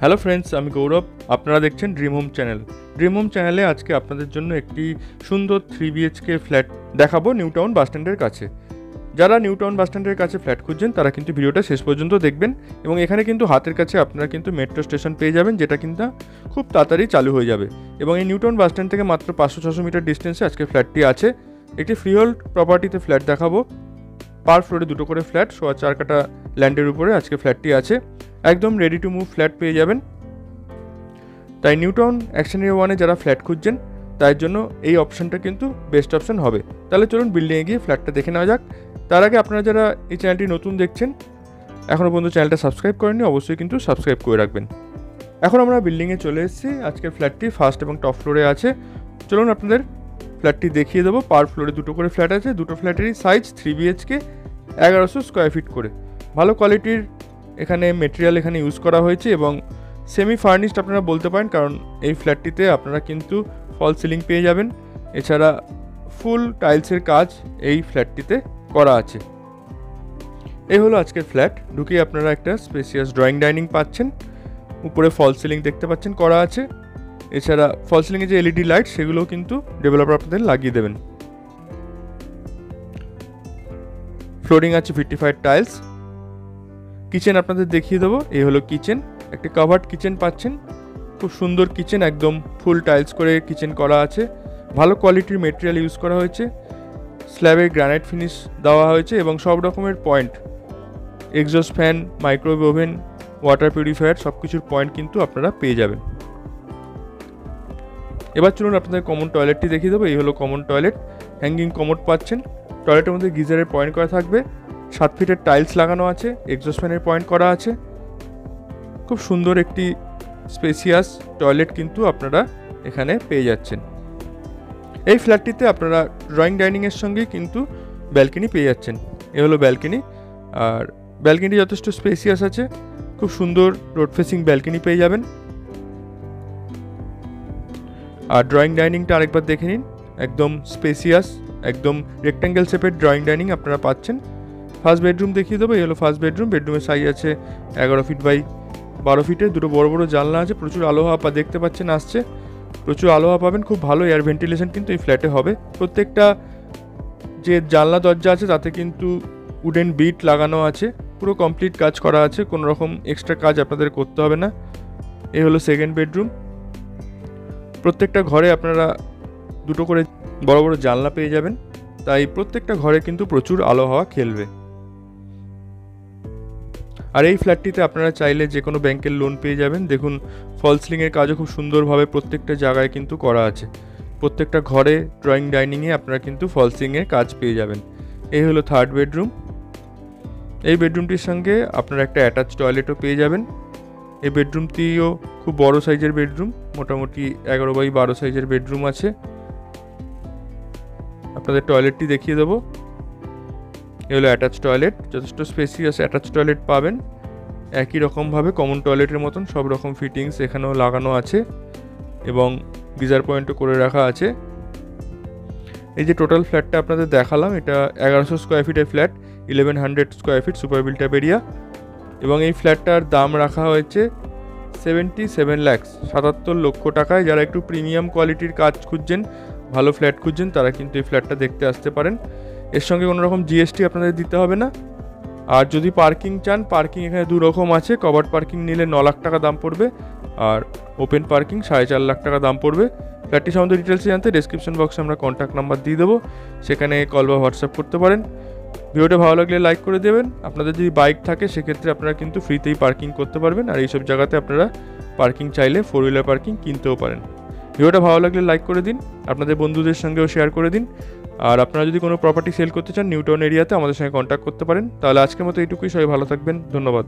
Hello friends, আমি গৌরব। আপনারা দেখছেন dream home channel. Dream home চ্যানেলে আজকে আপনাদের জন্য একটি সুন্দর 3BHK ফ্ল্যাট দেখাবো নিউ টাউন বাসস্ট্যান্ডের কাছে। যারা নিউ টাউন বাসস্ট্যান্ডের কাছে ফ্ল্যাট খুঁজছেন তারা কিন্তু ভিডিওটা শেষ পর্যন্ত দেখবেন। এবং এখানে কিন্তু হাতের কাছে আপনারা কিন্তু মেট্রো স্টেশন পেয়ে যাবেন, যেটা কিন্তু খুব তাড়াতাড়ি চালু হয়ে যাবে। এবং এই নিউ টাউন বাসস্ট্যান্ড থেকে মাত্র 500-600 মিটার ডিস্টেন্সে আজকে ফ্ল্যাটটি আছে। একটি ফ্রিহোল্ড প্রপার্টিতে ফ্ল্যাট দেখাবো। পার ফ্লোরে 2টো করে ফ্ল্যাট, 4.25 কাঠা ল্যান্ডের উপরে আজকে ফ্ল্যাটটি আছে। একদম রেডি টু মুভ ফ্ল্যাট পেয়ে যাবেন। তাই নিউ টাউন অ্যাকশন এরিয়া 1-এ যারা ফ্ল্যাট খুঁজছেন তার জন্য এই অপশনটা কিন্তু বেস্ট অপশন হবে। তাহলে চলুন বিল্ডিংয়ে গিয়ে ফ্ল্যাটটা দেখে নেওয়া যাক। তার আগে আপনারা যারা এই চ্যানেলটি নতুন দেখছেন, এখনও পর্যন্ত চ্যানেলটা সাবস্ক্রাইব করেননি, অবশ্যই কিন্তু সাবস্ক্রাইব করে রাখবেন। এখন আমরা বিল্ডিংয়ে চলে এসেছি। আজকের ফ্ল্যাটটি ফার্স্ট এবং টপ ফ্লোরে আছে। চলুন আপনাদের ফ্ল্যাটটি দেখিয়ে দেবো। পার ফ্লোরে 2টো করে ফ্ল্যাট আছে। 2টো ফ্ল্যাটেরই সাইজ 3BHK, 1100 স্কোয়ার ফিট করে। ভালো কোয়ালিটির এখানে মেটেরিয়াল এখানে ইউজ করা হয়েছে এবং সেমি ফার্নিশড আপনারা বলতে পারেন, কারণ এই ফ্ল্যাটটিতে আপনারা কিন্তু ফল সিলিং পেয়ে যাবেন। এছাড়া ফুল টাইলসের কাজ এই ফ্ল্যাটটিতে করা আছে। এই হলো আজকের ফ্ল্যাট। ঢুকে আপনারা একটা স্পেসিয়াস ড্রয়িং ডাইনিং পাচ্ছেন। উপরে ফল সিলিং দেখতে পাচ্ছেন করা আছে। এছাড়া ফল সিলিংয়ে যে LED লাইট সেগুলোও কিন্তু ডেভেলপার আপনাদের লাগিয়ে দেবেন। ফ্লোরিং আছে 55 টাইলস। কিচেন আপনাদের দেখিয়ে দেবো। এই হলো কিচেন। একটা কাভার্ড কিচেন পাচ্ছেন। খুব সুন্দর কিচেন, একদম ফুল টাইলস করে কিচেন করা আছে। ভালো কোয়ালিটির মেটেরিয়াল ইউজ করা হয়েছে। স্ল্যাবে গ্রানাইট ফিনিশ দেওয়া হয়েছে এবং সব রকমের point, exhaust fan, microwave oven, water purifier সব কিছুর পয়েন্ট কিন্তু আপনারা পেয়ে যাবেন। এবার চলুন আপনাদের কমন টয়লেটটি দেখিয়ে দেবো। এই হলো কমন টয়লেট। হ্যাঙ্গিং কমোড পাচ্ছেন। টয়লেটের মধ্যে গিজারের পয়েন্ট করা থাকবে। 7 ফিটের টাইলস লাগানো আছে। এক্সস্ট ফ্যানের পয়েন্ট করা আছে। খুব সুন্দর একটি স্পেসিয়াস টয়লেট কিন্তু আপনারা এখানে পেয়ে যাচ্ছেন। এই ফ্ল্যাটটিতে আপনারা ড্রয়িং ডাইনিংয়ের সঙ্গে কিন্তু ব্যালকনি পেয়ে যাচ্ছেন। এ হলো ব্যালকনি। আর ব্যালকনিটি যথেষ্ট স্পেসিয়াস আছে। খুব সুন্দর রোড ফেসিং ব্যালকনি পেয়ে যাবেন। আর ড্রয়িং ডাইনিংটা আরেকবার দেখে নিন। একদম স্পেসিয়াস, একদম রেক্ট্যাঙ্গেল শেপের ড্রয়িং ডাইনিং আপনারা পাচ্ছেন। ফার্স্ট বেডরুম দেখিয়ে দেবো। এই হলো ফার্স্ট বেডরুম। বেডরুমের সাইজ আছে 11 ফিট বাই 12 ফিটে। 2টো বড় বড় জানলা আছে। প্রচুর আলো হাওয়া দেখতে পাচ্ছেন আসছে। প্রচুর আলো হাওয়া পাবেন। খুব ভালো এয়ার ভেন্টিলেশন কিন্তু এই ফ্ল্যাটে হবে। প্রত্যেকটা যে জানলা দরজা আছে তাতে কিন্তু উডেন বিট লাগানো আছে। পুরো কমপ্লিট কাজ করা আছে। কোনো রকম এক্সট্রা কাজ আপনাদের করতে হবে না। এই হলো সেকেন্ড বেডরুম। প্রত্যেকটা ঘরে আপনারা 2টো করে বড় বড় জানলা পেয়ে যাবেন। তাই প্রত্যেকটা ঘরে কিন্তু প্রচুর আলো হাওয়া খেলবে। আর এই ফ্ল্যাটটিতে আপনারা চাইলে যে কোনো ব্যাংকের লোন পেয়ে যাবেন। দেখুন, ফল সিলিংয়ের কাজও খুব সুন্দরভাবে প্রত্যেকটা জায়গায় কিন্তু করা আছে। প্রত্যেকটা ঘরে ড্রয়িং ডাইনিংয়ে আপনারা কিন্তু ফল সিলিংয়ের কাজ পেয়ে যাবেন। এই হলো থার্ড বেডরুম। এই বেডরুমটির সঙ্গে আপনারা একটা অ্যাটাচ টয়লেটও পেয়ে যাবেন। এই বেডরুমটিও খুব বড় সাইজের বেডরুম। মোটামুটি 11 বাই 12 সাইজের বেডরুম আছে। আপনাদের টয়লেটটি দেখিয়ে দেবো। এই হলো অ্যাটাচ টয়লেট। যথেষ্ট স্পেসিয়াস অ্যাটাচ টয়লেট পাবেন। একই রকমভাবে কমন টয়লেটের মতন সব রকম ফিটিংস এখানেও লাগানো আছে এবং গিজার পয়েন্টও করে রাখা আছে। এই যে টোটাল ফ্ল্যাটটা আপনাদের দেখালাম, এটা 1100 স্কোয়ার ফিটের flat, 1100 square feet super built up area. এবং এই ফ্ল্যাটটার দাম রাখা হয়েছে 77 lakhs, 77 লক্ষ টাকায়। যারা একটু প্রিমিয়াম কোয়ালিটির কাজ খুঁজছেন, ভালো ফ্ল্যাট খুঁজছেন, তারা কিন্তু এই ফ্ল্যাটটা দেখতে আসতে পারেন। এর সঙ্গে কোনো রকম GST আপনাদের দিতে হবে না। আর যদি পার্কিং চান, পার্কিং এখানে 2 রকম আছে। কভার্ড পার্কিং নিলে 9 লাখ টাকা দাম পড়বে, আর ওপেন পার্কিং 4.5 লাখ টাকা দাম পড়বে। ফ্ল্যাটটি সম্বন্ধে ডিটেলসে জানতে ডেসক্রিপশন বক্সে আমরা কন্ট্যাক্ট নাম্বার দিয়ে দেবো, সেখানে কল বা হোয়াটসঅ্যাপ করতে পারেন। ভিডিওটা ভালো লাগলে লাইক করে দেবেন। আপনাদের যদি বাইক থাকে সেক্ষেত্রে আপনারা কিন্তু ফ্রিতেই পার্কিং করতে পারবেন। আর এইসব জায়গাতে আপনারা পার্কিং চাইলে 4 হুইলার পার্কিং কিনতেও পারেন। ভিডিওটা ভালো লাগলে লাইক করে দিন, আপনাদের বন্ধুদের সঙ্গেও শেয়ার করে দিন। আর আপনারা যদি কোনো প্রপার্টি সেল করতে চান নিউ টাউন এরিয়াতে, আমাদের সঙ্গে কন্ট্যাক্ট করতে পারেন। তাহলে আজকের মতো এইটুকুই। সবাই ভালো থাকবেন। ধন্যবাদ।